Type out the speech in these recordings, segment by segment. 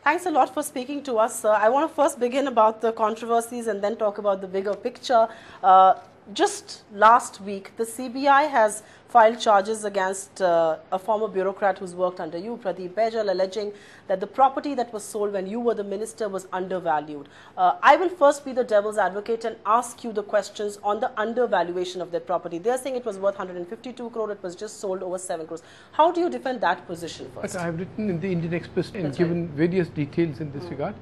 Thanks a lot for speaking to us, sir. I want to first begin about the controversies and then talk about the bigger picture. Just last week, the CBI has filed charges against a former bureaucrat who's worked under you, Pradeep Baijal, alleging that the property that was sold when you were the minister was undervalued. I will first be the devil's advocate and ask you the questions on the undervaluation of that property. They're saying it was worth 152 crore, it was just sold over 7 crores. How do you defend that position first? I have written in the Indian Express and given various details in this regard.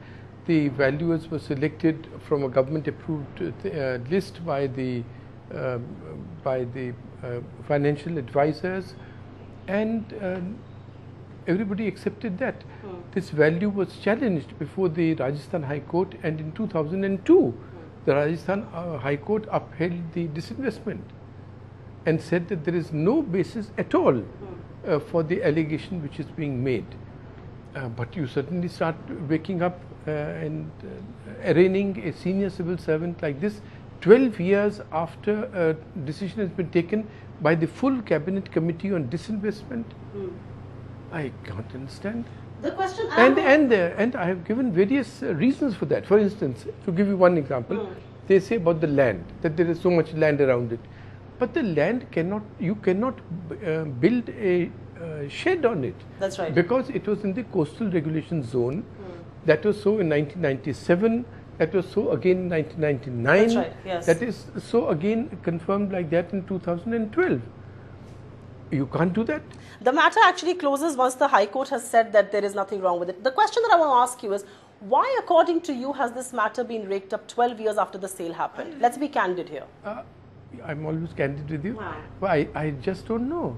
The valuers were selected from a government-approved list by the financial advisors, and everybody accepted that. This value was challenged before the Rajasthan High Court, and in 2002, the Rajasthan High Court upheld the disinvestment and said that there is no basis at all for the allegation which is being made. But you certainly start waking up and arraigning a senior civil servant like this 12 years after a decision has been taken by the full cabinet committee on disinvestment. I can't understand. The question and I have given various reasons for that. For instance, to give you one example, they say about the land, that there is so much land around it. But the land you cannot build a shed on it. That's right. Because it was in the coastal regulation zone. That was so in 1997. That was so again in 1999. That's right, yes. That is so again confirmed like that in 2012. You can't do that. The matter actually closes once the High Court has said that there is nothing wrong with it. The question that I want to ask you is, why according to you has this matter been raked up 12 years after the sale happened? Let's be candid here. I'm always candid with you. Wow. I just don't know.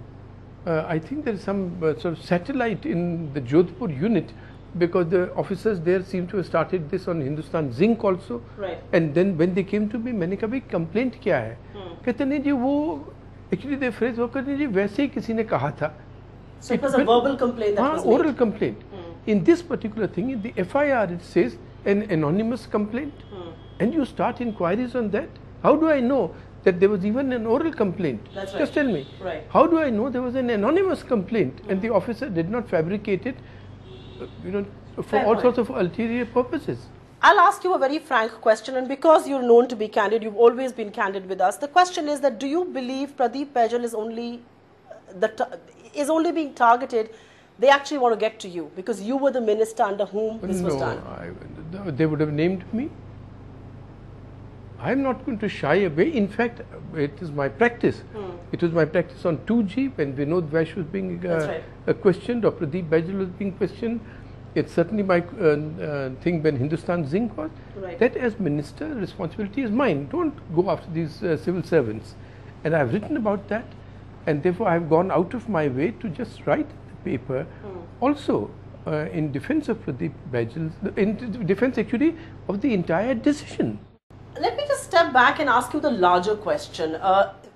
I think there is some sort of satellite in the Jodhpur unit, because the officers there seem to have started this on Hindustan Zinc also. Right. And then when they came to me, मैंने कहा भाई complaint क्या है? कहते नहीं जी वो actually the phrase वो कहते जी वैसे ही किसी ने कहा था. So it was a verbal complaint that was made. Oral complaint. In this particular thing, in the FIR it says an anonymous complaint, and you start inquiries on that. How do I know that there was even an oral complaint? That's right. Just tell me. Right. How do I know there was an anonymous complaint and the officer did not fabricate it, for all sorts of ulterior purposes? I'll ask you a very frank question, and because you're known to be candid, you've always been candid with us. The question is that, do you believe Pradeep Baijal is only being targeted? They actually want to get to you because you were the minister under whom this was done. No, they would have named me. I'm not going to shy away. In fact, it is my practice. It was my practice on 2G when Vinod Vash was being questioned, or Pradeep Baijal was being questioned. It's certainly my thing when Hindustan Zinc was. Right. That as minister, responsibility is mine. Don't go after these civil servants. And I've written about that, and therefore I've gone out of my way to just write the paper also in defense of Pradeep Baijal, in defense actually of the entire decision. Let me just step back and ask you the larger question.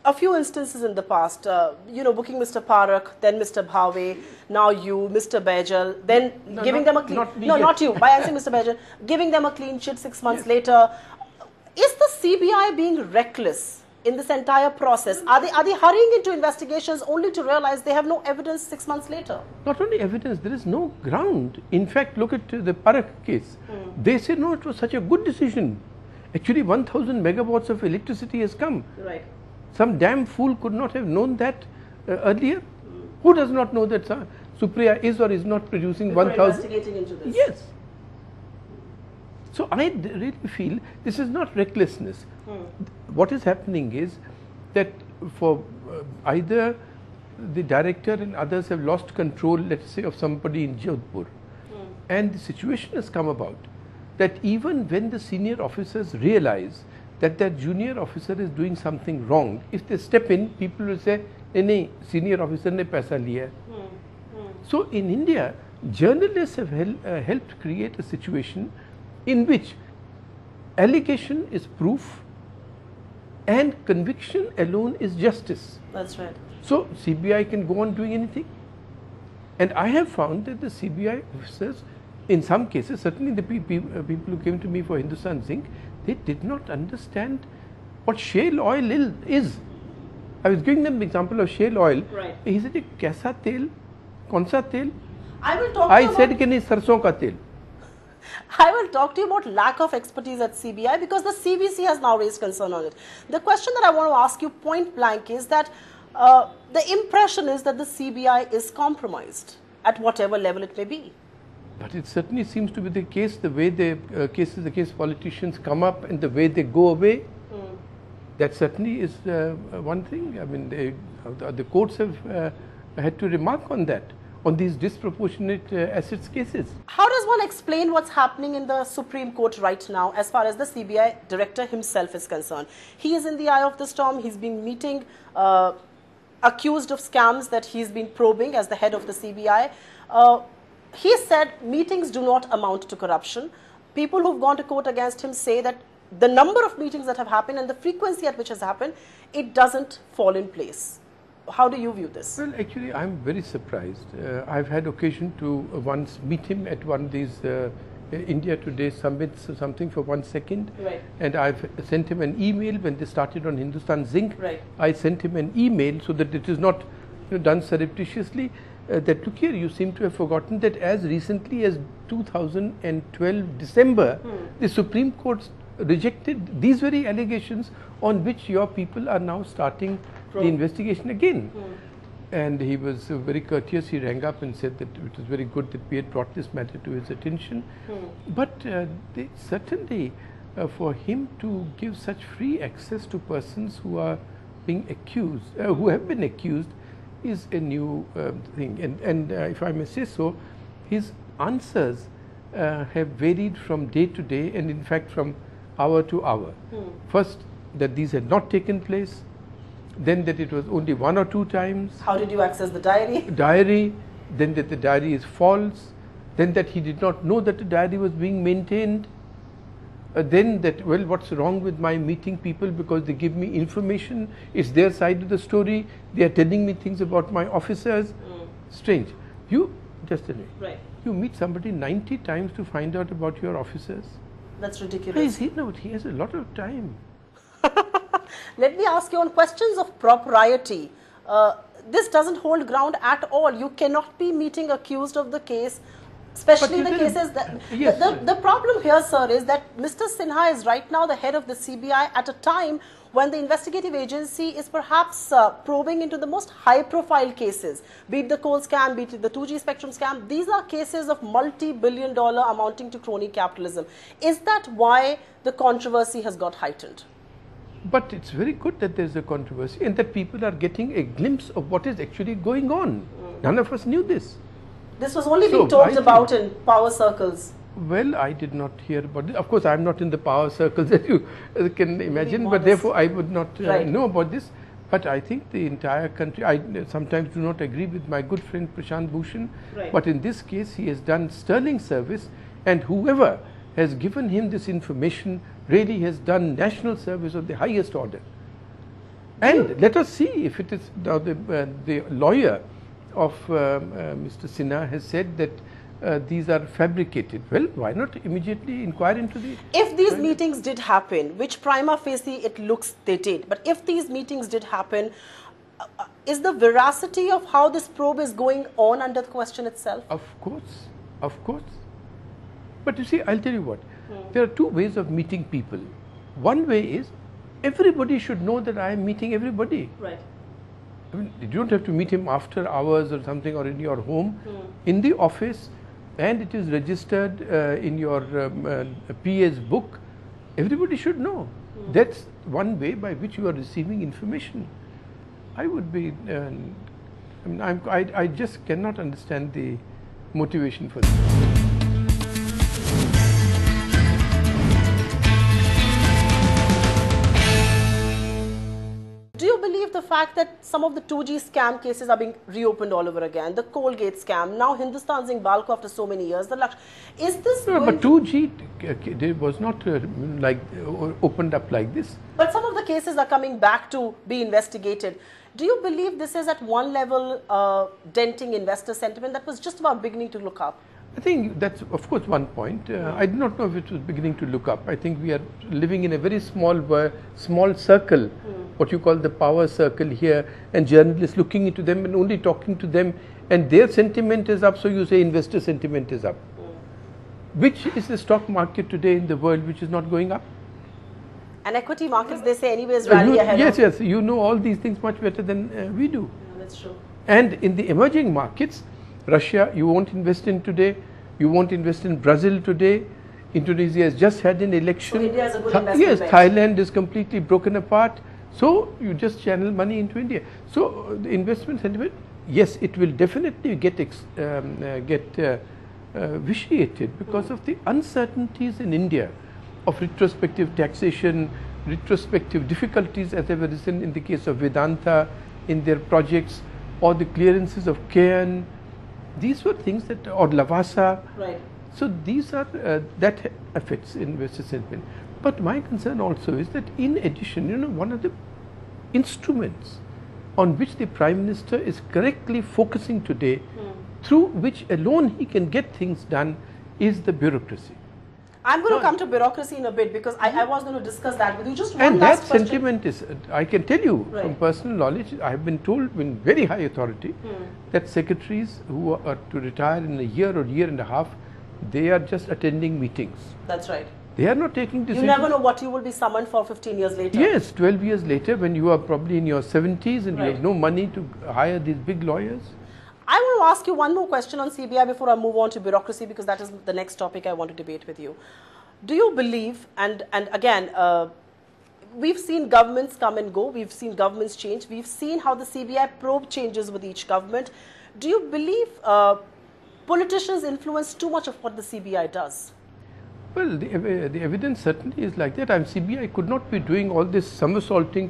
A few instances in the past, booking Mr. Parak, then Mr. Bhave, now you, Mr. Baijal, then giving them a clean... Not you, by answering Mr. Baijal, giving them a clean sheet 6 months later. Is the CBI being reckless in this entire process? Are they hurrying into investigations only to realize they have no evidence 6 months later? Not only evidence, there is no ground. In fact, look at the Parak case. They said, no, it was such a good decision. Actually, 1,000 megawatts of electricity has come. Right. Some damn fool could not have known that earlier. Who does not know that Supriya is or is not producing 1,000? Investigating into this. Yes. So I really feel this is not recklessness. What is happening is that for either the director and others have lost control, let's say, of somebody in Jodhpur, and the situation has come about that even when the senior officers realize that their junior officer is doing something wrong, if they step in, people will say, "Nahi, senior officer ne paisa liya." So in India, journalists have helped create a situation in which allegation is proof and conviction alone is justice. That's right. So CBI can go on doing anything. And I have found that the CBI officers, in some cases, certainly the people who came to me for Hindustan Zinc, they did not understand what shale oil is. I was giving them the example of shale oil. Right. He said, "Kaisa tel? Kaun sa tel?" I will talk I about... said, "Ki nahi, sarson ka tel." I will talk to you about lack of expertise at CBI because the CVC has now raised concern on it. The question that I want to ask you point blank is that the impression is that the CBI is compromised at whatever level it may be. But it certainly seems to be the case, the way the case politicians come up and the way they go away. That certainly is one thing. I mean, the courts have had to remark on that, on these disproportionate assets cases. How does one explain what's happening in the Supreme Court right now as far as the CBI Director himself is concerned? He is in the eye of the storm. He's been meeting accused of scams that he's been probing as the head of the CBI. He said meetings do not amount to corruption. People who've gone to court against him say that the number of meetings that have happened and the frequency at which has happened, it doesn't fall in place. How do you view this? Well, actually, I'm very surprised. I've had occasion to once meet him at one of these India Today summits or something for 1 second. Right. And I've sent him an email when they started on Hindustan Zinc. Right. I sent him an email so that it is not done surreptitiously. That look here, you seem to have forgotten that as recently as 2012 December, the Supreme Court rejected these very allegations on which your people are now starting the investigation again. And he was very courteous. He rang up and said that it was very good that we had brought this matter to his attention. But they certainly, for him to give such free access to persons who are being accused, who have been accused, is a new thing. And if I may say so, his answers have varied from day to day and in fact from hour to hour. First, that these had not taken place, then that it was only 1 or 2 times. How did you access the diary? Diary, then that the diary is false, then that he did not know that the diary was being maintained, then that, well, what's wrong with my meeting people because they give me information, it's their side of the story, they are telling me things about my officers. Strange. You, just a minute, Right. you meet somebody 90 times to find out about your officers. That's Why ridiculous. is he? No, he has a lot of time. Let me ask you on questions of propriety. This doesn't hold ground at all. You cannot be meeting accused of the case, especially the cases that... Yes. The problem here, sir, is that Mr. Sinha is right now the head of the CBI at a time when the investigative agency is perhaps probing into the most high-profile cases, be it the coal scam, be it the 2G spectrum scam. These are cases of multi-billion-dollar amounting to crony capitalism. Is that why the controversy has got heightened? But it's very good that there's a controversy and that people are getting a glimpse of what is actually going on. None of us knew this. This was only being talked about in power circles. Well, I did not hear about it. Of course, I'm not in the power circles as you can imagine, but therefore I would not know about this. But I think the entire country, I sometimes do not agree with my good friend Prashant Bhushan, but in this case he has done sterling service, and whoever has given him this information really has done national service of the highest order. And let us see if it is now the lawyer of Mr. Sinha has said that these are fabricated. Well, why not immediately inquire into the... If these meetings did happen, which prima facie it looks they did, but if these meetings did happen, is the veracity of how this probe is going on under the question itself? Of course, of course. But you see, I'll tell you what, there are 2 ways of meeting people. One way is, everybody should know that I am meeting everybody. Right. I mean, you don't have to meet him after hours or something or in your home, in the office, and it is registered in your PA's book. Everybody should know. That's one way by which you are receiving information. I would be, I mean, I just cannot understand the motivation for this. Do you believe the fact that some of the 2G scam cases are being reopened all over again? The Colgate scam, now Hindustan Zinc Balco after so many years. Is this no, but 2G was not opened up like this. But some of the cases are coming back to be investigated. Do you believe this is at one level denting investor sentiment that was just about beginning to look up? I think that's, of course, one point. I do not know if it was beginning to look up. I think we are living in a very small circle, what you call the power circle here, and journalists looking into them and only talking to them, and their sentiment is up, so you say investor sentiment is up. Which is the stock market today in the world which is not going up? And equity markets, they say anyways rally ahead. Yes, yes, you know all these things much better than we do. Yeah, that's true. And in the emerging markets, Russia, you won't invest in today, you won't invest in Brazil today, Indonesia has just had an election. So India is a good investment. Yes, Thailand is completely broken apart. So you just channel money into India. So the investment sentiment, yes, it will definitely get vitiated because of the uncertainties in India of retrospective taxation, retrospective difficulties as have arisen in the case of Vedanta in their projects, or the clearances of Cairn. These were things that, or Lavasa. Right. So these are, that affects investor sentiment. But my concern also is that in addition, you know, one of the instruments on which the Prime Minister is correctly focusing today, through which alone he can get things done, is the bureaucracy. I'm going to come to bureaucracy in a bit because I was going to discuss that with you. Just one and last that question. sentiment is, I can tell you from personal knowledge, I have been told in very high authority that secretaries who are to retire in a year or year and a half, they are just attending meetings. That's right. They are not taking decisions. You never know what you will be summoned for 15 years later. Yes, 12 years later when you are probably in your 70s and you Right. have no money to hire these big lawyers. I want to ask you one more question on CBI before I move on to bureaucracy, because that is the next topic I want to debate with you. Do you believe, and again, we've seen governments come and go, we've seen governments change, we've seen how the CBI probe changes with each government. Do you believe politicians influence too much of what the CBI does? Well, the evidence certainly is like that. CBI could not be doing all this somersaulting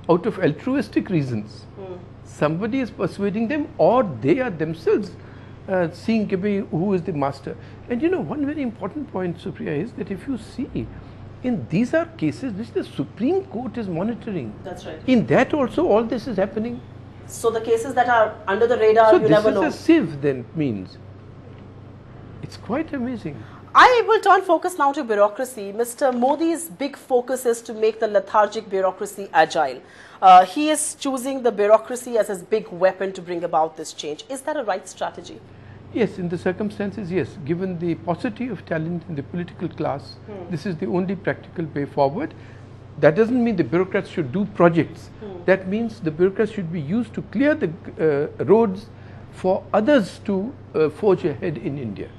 out of altruistic reasons. Somebody is persuading them, or they are themselves seeing who is the master. And you know, one very important point, Supriya, is that if you see, these are cases which the Supreme Court is monitoring. That's right. In that also all this is happening. So the cases that are under the radar, So you never know. this is a sieve then means. It's quite amazing. I will turn focus now to bureaucracy. Mr. Modi's big focus is to make the lethargic bureaucracy agile. He is choosing the bureaucracy as his big weapon to bring about this change. Is that a right strategy? Yes, in the circumstances, yes. Given the paucity of talent in the political class, this is the only practical way forward. That doesn't mean the bureaucrats should do projects. That means the bureaucrats should be used to clear the roads for others to forge ahead in India.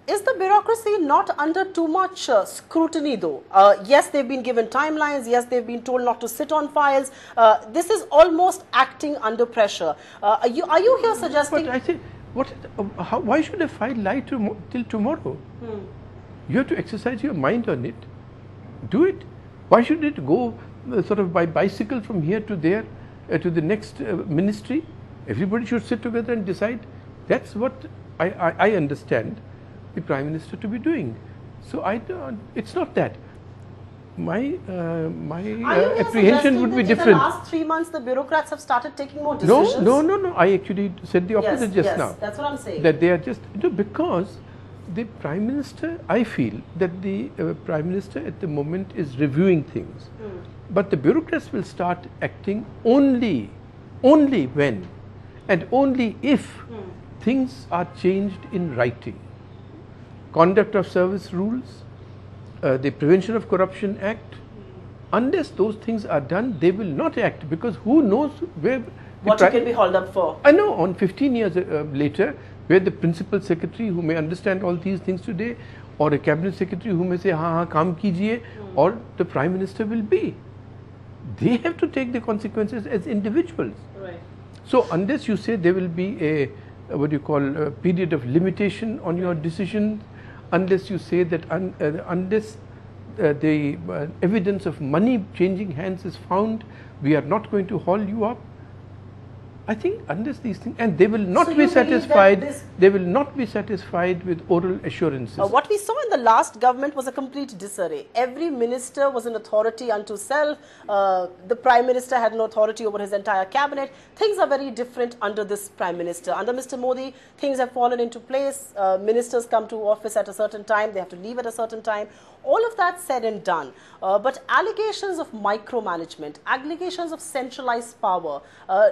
Is the bureaucracy not under too much scrutiny though? Yes, they've been given timelines. Yes, they've been told not to sit on files. This is almost acting under pressure. Are you here suggesting... But I say, why should a file lie till tomorrow? You have to exercise your mind on it. Do it. Why should it go sort of by bicycle from here to there to the next ministry? Everybody should sit together and decide. That's what I understand the Prime Minister to be doing. So it's not that. My apprehension would be different. In the last 3 months, the bureaucrats have started taking more decisions. No. I actually said the opposite just now. Yes, that's what I'm saying. That they are just, because the Prime Minister, I feel that the Prime Minister at the moment is reviewing things. But the bureaucrats will start acting only when and only if things are changed in writing. Conduct of service rules, the Prevention of Corruption Act, unless those things are done, they will not act, because who knows where... What you can be hauled up for. I know, on 15 years later, where the Principal Secretary who may understand all these things today, or a Cabinet Secretary who may say, haan, kaam kijiye, or the Prime Minister will be. They have to take the consequences as individuals. Right. So unless you say there will be a period of limitation on your decision, unless you say that unless the evidence of money changing hands is found, we are not going to haul you up. I think unless these things, and they will not be satisfied. They will not be satisfied with oral assurances. What we saw in the last government was a complete disarray. Every minister was an authority unto self. The Prime Minister had no authority over his entire cabinet. Things are very different under this Prime Minister. Under Mr. Modi, things have fallen into place. Ministers come to office at a certain time. They have to leave at a certain time. All of that said and done. But allegations of micromanagement, allegations of centralized power,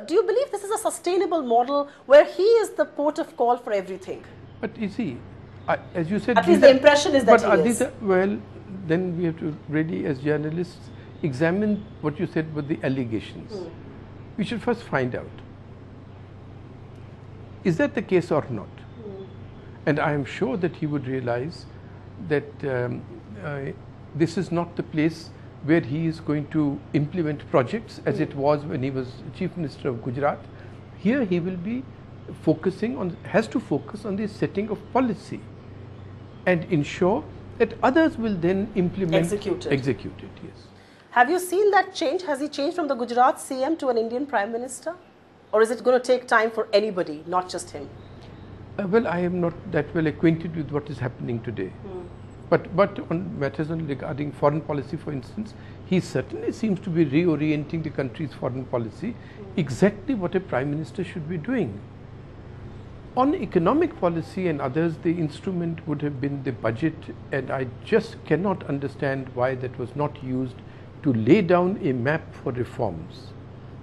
do you believe this is a sustainable model where he is the port of call for everything? But you see, as you said, at least the impression is that he is. Well, then we have to really, as journalists, examine what you said with the allegations. We should first find out, is that the case or not? And I am sure that he would realize that this is not the place where he is going to implement projects as it was when he was Chief Minister of Gujarat. Here he will be focusing on, has to focus on the setting of policy and ensure that others will then implement, execute it, yes. Have you seen that change? Has he changed from the Gujarat CM to an Indian Prime Minister? Or is it going to take time for anybody, not just him? Well, I am not that well acquainted with what is happening today. But on matters regarding foreign policy, for instance, he certainly seems to be reorienting the country's foreign policy, exactly what a Prime Minister should be doing. On economic policy and others, the instrument would have been the budget, and I just cannot understand why that was not used to lay down a map for reforms.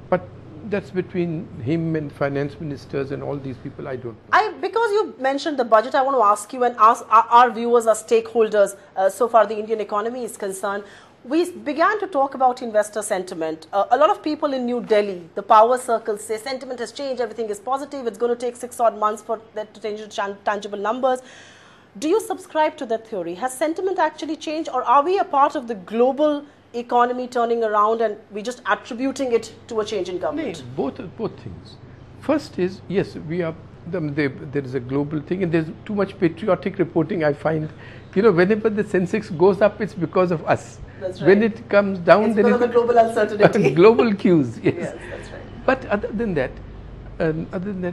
But that's between him and finance ministers and all these people, I don't know. Because you mentioned the budget, I want to ask you and ask our viewers, our stakeholders, so far the Indian economy is concerned. We began to talk about investor sentiment. A lot of people in New Delhi, the power circles say sentiment has changed, everything is positive, it's going to take 6 odd months for that to change to tangible numbers. Do you subscribe to that theory? Has sentiment actually changed, or are we a part of the global economy turning around and we just attributing it to a change in government? No, both things. First is, yes, we are, there is a global thing, and there's too much patriotic reporting, I find. You know, whenever the Sensex goes up, it's because of us. That's right. When it comes down, it's then because of the global uncertainty. Global cues, yes. Yes, that's right. But other than that,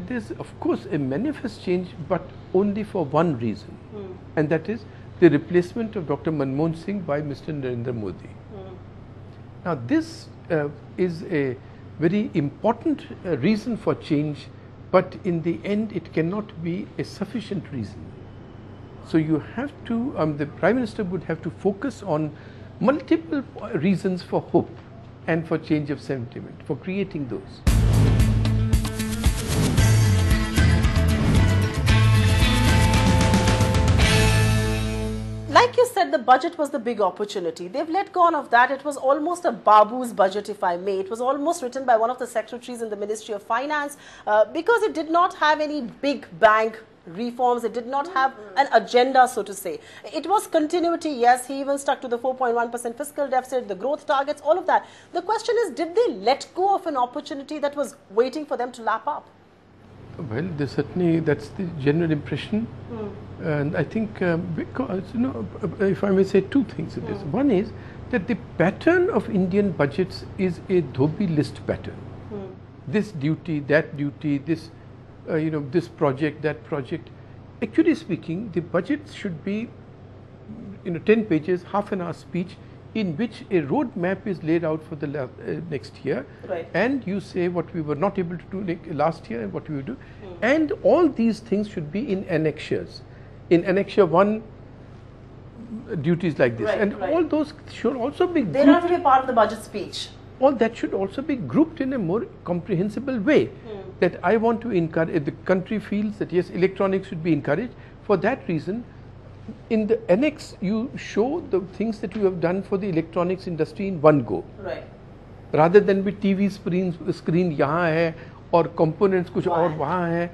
there's of course a manifest change, but only for one reason, and that is the replacement of Dr. Manmohan Singh by Mr. Narendra Modi. Now, this is a very important reason for change, but in the end, it cannot be a sufficient reason. So you have to, the Prime Minister would have to focus on multiple reasons for hope and for change of sentiment, for creating those. Like you said, the budget was the big opportunity. They've let go of that. It was almost a Babu's budget, if I may. It was almost written by one of the secretaries in the Ministry of Finance because it did not have any big bang reforms. It did not have an agenda, so to say. It was continuity, yes. He even stuck to the 4.1% fiscal deficit, the growth targets, all of that. The question is, did they let go of an opportunity that was waiting for them to lap up? Well, certainly that's the general impression. And I think, because, you know, if I may say two things in this. One is that the pattern of Indian budgets is a Dhobi list pattern. This duty, that duty, this, you know, this project, that project. Actually speaking, the budget should be, you know, 10 pages, half an hour speech, in which a road map is laid out for the next year, right. And you say what we were not able to do last year and what we will do, and all these things should be in annexures. In annexure 1, duties like this, right, and right. all those should also be. They have to be part of the budget speech. All that should also be grouped in a more comprehensible way. That I want to encourage. The country feels that yes, electronics should be encouraged. For that reason, in the annex, you show the things that you have done for the electronics industry in one go. Right. Rather than with TV screen यहाँ है और components कुछ और वहाँ है.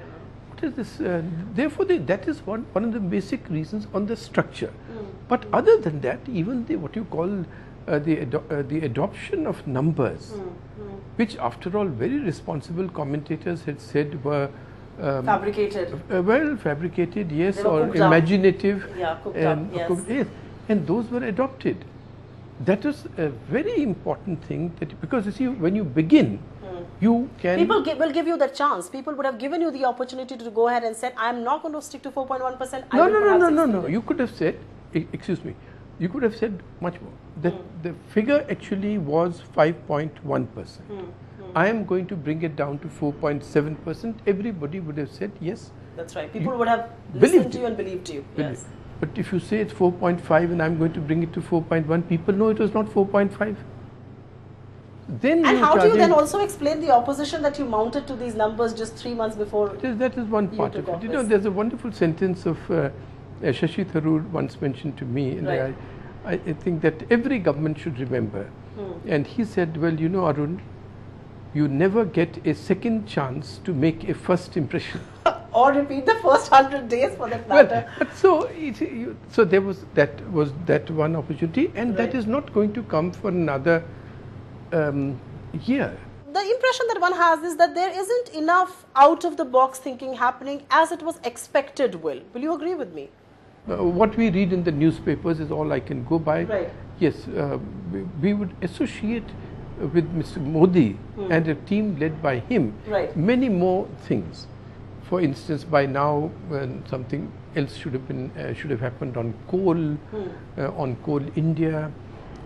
What is this? Therefore, that is one of the basic reasons on the structure. But other than that, even what you call the adoption of numbers, which after all very responsible commentators had said were fabricated. Well, fabricated, yes, or Up. imaginative. Yeah, cooked up, yes. Yes. And those were adopted. That is a very important thing, that because you see, when you begin, you can... People will give you that chance. People would have given you the opportunity to go ahead and said, I am not going to stick to 4.1%. No. You could have said, excuse me, you could have said much more. That the figure actually was 5.1%. I am going to bring it down to 4.7%. Everybody would have said yes. That's right. People would have listened to you and believed you. Yes. But if you say it's 4.5 and I'm going to bring it to 4.1, people know it was not 4.5. Then and how do you then also explain the opposition that you mounted to these numbers just 3 months before? That is one part of it. You know, there's a wonderful sentence of Shashi Tharoor once mentioned to me, and Right. I think that every government should remember. And he said, well, you know, Arun, you never get a second chance to make a first impression. Or repeat the first 100 days for that matter. Well, but so there was that one opportunity, and that Right. is not going to come for another year. The impression that one has is that there isn't enough out-of-the-box thinking happening as it was expected. Will you agree with me? What we read in the newspapers is all I can go by. Right. Yes, we would associate with Mr. Modi and a team led by him Right. many more things. For instance, by now something else should have happened on coal India,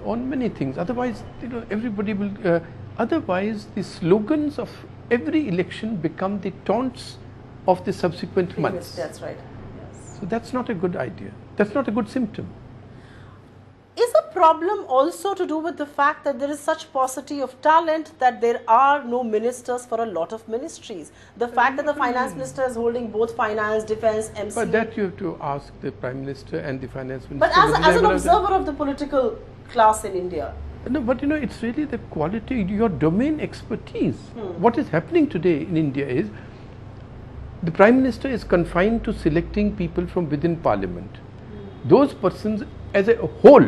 on many things. Otherwise, you know, everybody will. Otherwise, the slogans of every election become the taunts of the subsequent months. That's right. Yes. So that's not a good idea. That's not a good symptom. Is a problem also to do with the fact that there is such paucity of talent that there are no ministers for a lot of ministries? The fact that the finance minister is holding both finance, defense, MC. But that you have to ask the Prime Minister and the Finance Minister. But as an observer of the political class in India. No, but you know, it's really the quality, your domain expertise. What is happening today in India is the Prime Minister is confined to selecting people from within Parliament. Those persons as a whole,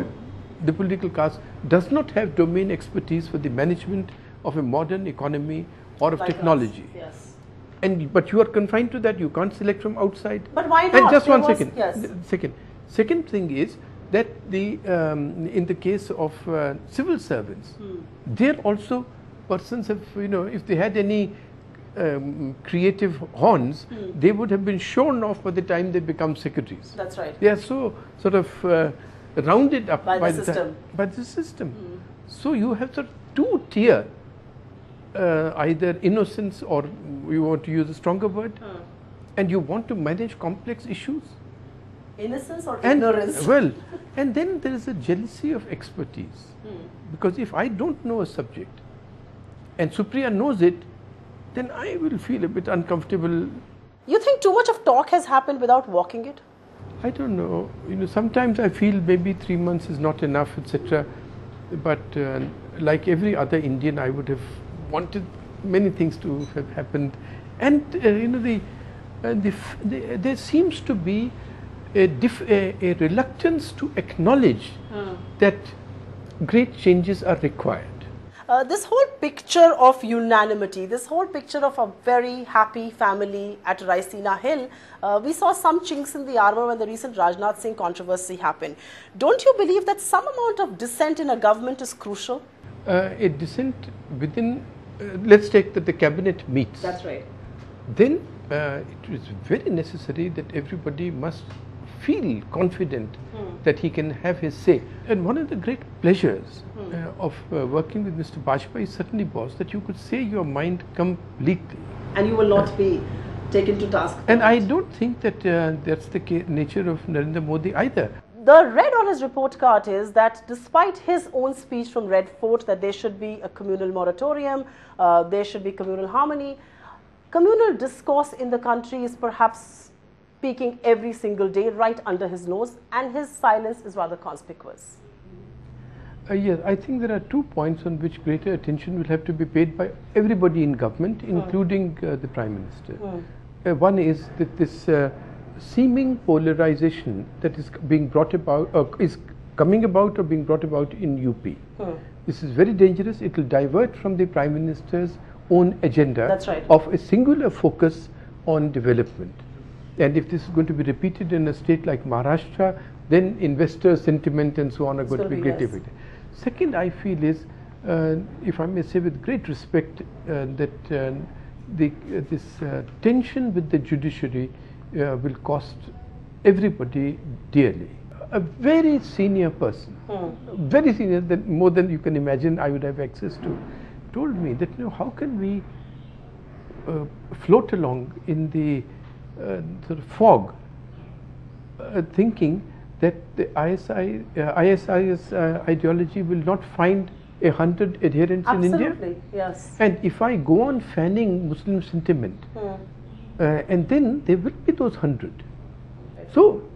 the political class, does not have domain expertise for the management of a modern economy or of Like technology. us. Yes. But you are confined to that, you can't select from outside. But why not? And just There one was- second. yes. Second thing is that in the case of civil servants, they're also persons have, you know, if they had any creative horns, they would have been shorn off by the time they become secretaries. That's right. They are so sort of rounded up By the the system. by the system. So you have sort of two-tier, either innocence or you want to use a stronger word, and you want to manage complex issues. Innocence or And ignorance? well, and then there is a jealousy of expertise, because if I don't know a subject and Supriya knows it, then I will feel a bit uncomfortable. You think too much of talk has happened without walking it? I don't know. You know, sometimes I feel maybe 3 months is not enough, etc. But like every other Indian, I would have wanted many things to have happened, and you know, there seems to be a reluctance to acknowledge that great changes are required. This whole picture of unanimity, this whole picture of a very happy family at Raisina Hill, we saw some chinks in the armor when the recent Rajnath Singh controversy happened. Don't you believe that some amount of dissent in a government is crucial? A dissent within, let's take that the cabinet meets. That's right. Then it is very necessary that everybody must feel confident that he can have his say. And one of the great pleasures of working with Mr. Bajpayee certainly was that you could say your mind completely. And you will not be taken to task. And I don't think that that's the nature of Narendra Modi either. The read on his report card is that despite his own speech from Red Fort that there should be a communal moratorium, there should be communal harmony, communal discourse in the country is perhaps speaking every single day right under his nose, and his silence is rather conspicuous. Yes, I think there are 2 points on which greater attention will have to be paid by everybody in government, including the Prime Minister. One is that this seeming polarization that is being brought about, is coming about or being brought about in UP. This is very dangerous. It will divert from the Prime Minister's own agenda. That's right. Of a singular focus on development. And if this is going to be repeated in a state like Maharashtra, then investor sentiment and so on are going to be greatly affected. Second, I feel is, if I may say with great respect, that this tension with the judiciary will cost everybody dearly. A very senior person, very senior, that more than you can imagine I would have access to, told me that, you know, how can we float along in the sort of fog, thinking that the ISIS ideology will not find 100 adherents in India? Absolutely, yes. And if I go on fanning Muslim sentiment, and then there will be those 100. So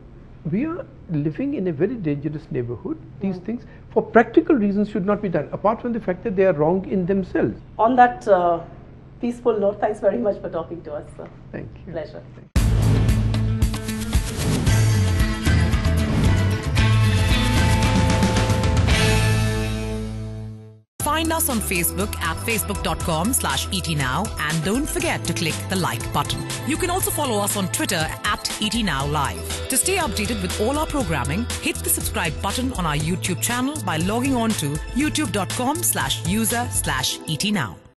we are living in a very dangerous neighborhood. These things, for practical reasons, should not be done, apart from the fact that they are wrong in themselves. On that peaceful note, thanks very much for talking to us, sir. Thank you. Pleasure. Find us on Facebook at facebook.com/etnow and don't forget to click the like button. You can also follow us on Twitter at etnowlive. To stay updated with all our programming, hit the subscribe button on our YouTube channel by logging on to youtube.com/user/etnow.